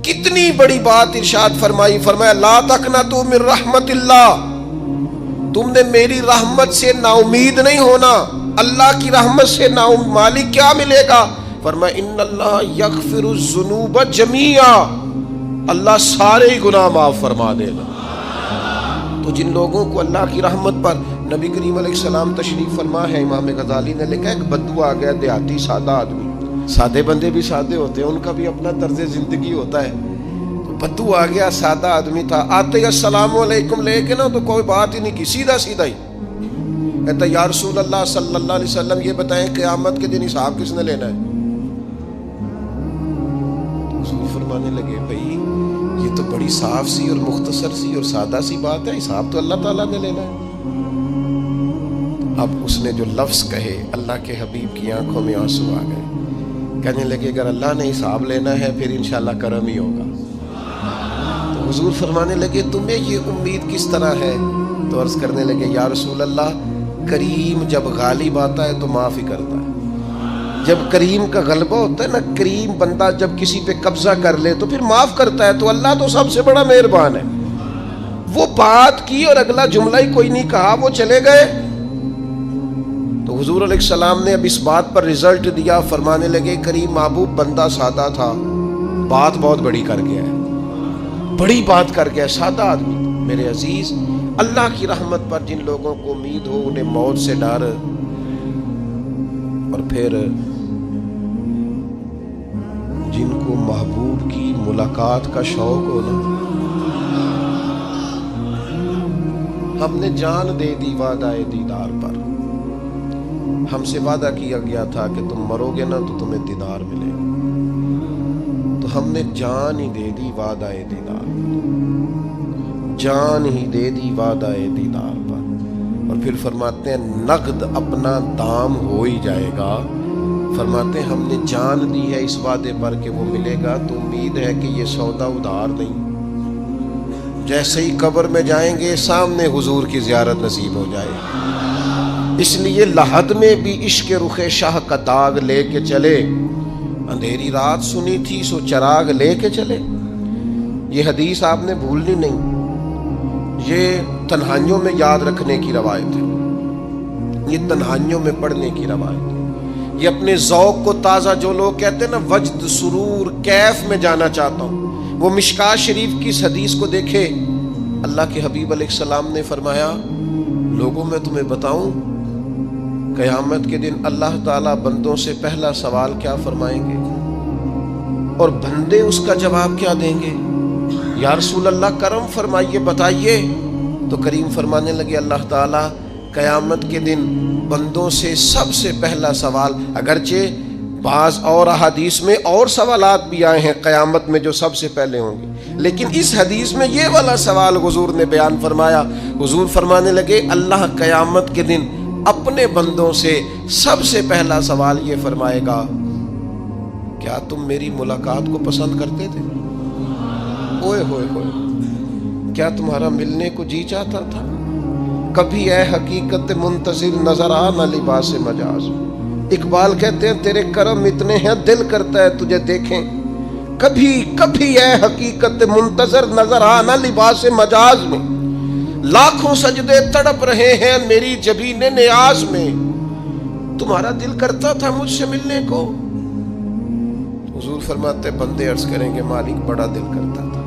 کتنی بڑی بات ارشاد فرمائی، فرمایا لا تقنطوا من رحمت اللہ، تم نے میری رحمت سے نا امید نہیں ہونا۔ اللہ کی رحمت سے نا مالک کیا ملے گا؟ فرمایا ان اللہ یغفر الذنوب جمیعا، اللہ سارے گناہ معاف فرما دے گا۔ تو جن لوگوں کو اللہ کی رحمت پر نبی کریم علیہ السلام تشریف فرما ہے، امام غزالی نے لکھا ایک بدو آ گیا، دیہاتی سادہ آدمی، سادے بندے بھی سادے ہوتے ہیں، ان کا بھی اپنا طرز زندگی ہوتا ہے۔ تو بدو آ گیا، سادہ آدمی تھا، آتے ہی السلام علیکم لے کے نا تو کوئی بات ہی نہیں کی، سیدھا سیدھا ہی کہتا یا رسول اللہ صلی اللہ علیہ وسلم یہ بتائیں قیامت کے دن حساب کس نے لینا ہے؟ حضور فرمانے لگے بھائی یہ تو بڑی صاف سی اور مختصر سی اور سادہ سی بات ہے، حساب تو اللہ تعالیٰ نے لینا ہے۔ اب اس نے جو لفظ کہے اللہ کے حبیب کی آنکھوں میں آنسو آ گئے، کہنے لگے اگر اللہ نے حساب لینا ہے پھر انشاءاللہ کرم ہی ہوگا۔ تو حضور فرمانے لگے تمہیں یہ امید کس طرح ہے؟ تو عرض کرنے لگے یا رسول اللہ کریم جب غالب آتا ہے تو معاف ہی کرتا ہے۔ جب کریم کا غلبہ ہوتا ہے نا، کریم بندہ جب کسی پہ قبضہ کر لے تو پھر معاف کرتا ہے، تو اللہ تو سب سے بڑا مہربان ہے۔ وہ بات کی اور اگلا جملہ ہی کوئی نہیں کہا، وہ چلے گئے۔ تو حضور علیہ السلام نے اب اس بات پر رزلٹ دیا، فرمانے لگے کریم محبوب بندہ سادہ تھا، بات بہت بڑی کر گیا ہے، بڑی بات کر گیا، سادہ آدمی۔ میرے عزیز، اللہ کی رحمت پر جن لوگوں کو امید ہو، انہیں موت سے ڈر اور پھر جن کو محبوب کی ملاقات کا شوق ہو نا، ہم نے جان دے دی وعدہ دیدار پر، ہم سے وعدہ کیا گیا تھا کہ تم مرو گے نا تو تمہیں دیدار ملے گا، تو ہم نے جان ہی دے دی وعدہ دیدار پر، جان ہی دے دی وعدہ دیدار پر۔ اور پھر فرماتے ہیں نقد اپنا دام ہو ہی جائے گا، فرماتے ہیں ہم نے جان دی ہے اس وعدے پر کہ وہ ملے گا، تو امید ہے کہ یہ سودا ادھار نہیں۔ جیسے ہی قبر میں جائیں گے سامنے حضور کی زیارت نصیب ہو جائے گی۔ اس لیے لحد میں بھی عشق رخ شاہ کا داغ لے کے چلے، اندھیری رات سنی تھی سو چراغ لے کے چلے۔ یہ حدیث آپ نے بھولنی نہیں، یہ تنہائیوں میں یاد رکھنے کی روایت ہے، یہ تنہائیوں میں پڑھنے کی روایت ہے۔ یہ اپنے ذوق کو تازہ، جو لوگ کہتے ہیں نا وجد سرور کیف میں جانا چاہتا ہوں، وہ مشکات شریف کی اس حدیث کو دیکھے۔ اللہ کے حبیب علیہ السلام نے فرمایا لوگوں میں تمہیں بتاؤں قیامت کے دن اللہ تعالیٰ بندوں سے پہلا سوال کیا فرمائیں گے اور بندے اس کا جواب کیا دیں گے؟ یا رسول اللہ کرم فرمائیے، بتائیے۔ تو کریم فرمانے لگے اللہ تعالیٰ قیامت کے دن بندوں سے سب سے پہلا سوال، اگرچہ بعض اور احادیث میں اور سوالات بھی آئے ہیں قیامت میں جو سب سے پہلے ہوں گے، لیکن اس حدیث میں یہ والا سوال حضور نے بیان فرمایا۔ حضور فرمانے لگے اللہ قیامت کے دن اپنے بندوں سے سب سے پہلا سوال یہ فرمائے گا کیا تم میری ملاقات کو پسند کرتے تھے؟ اوئے ہوئے ہوئے، کیا تمہارا ملنے کو جی چاہتا تھا؟ کبھی اے حقیقت منتظر نظر آ نہ لباس مجاز۔ اقبال کہتے ہیں تیرے کرم اتنے ہیں دل کرتا ہے تجھے دیکھیں، کبھی کبھی اے حقیقت منتظر نظر آ نہ لباس مجاز میں، لاکھوں سجدے تڑپ رہے ہیں میری جبین نیاز میں، تمہارا دل کرتا تھا مجھ سے ملنے کو؟ حضور فرماتے بندے عرض کریں گے مالک بڑا دل کرتا تھا،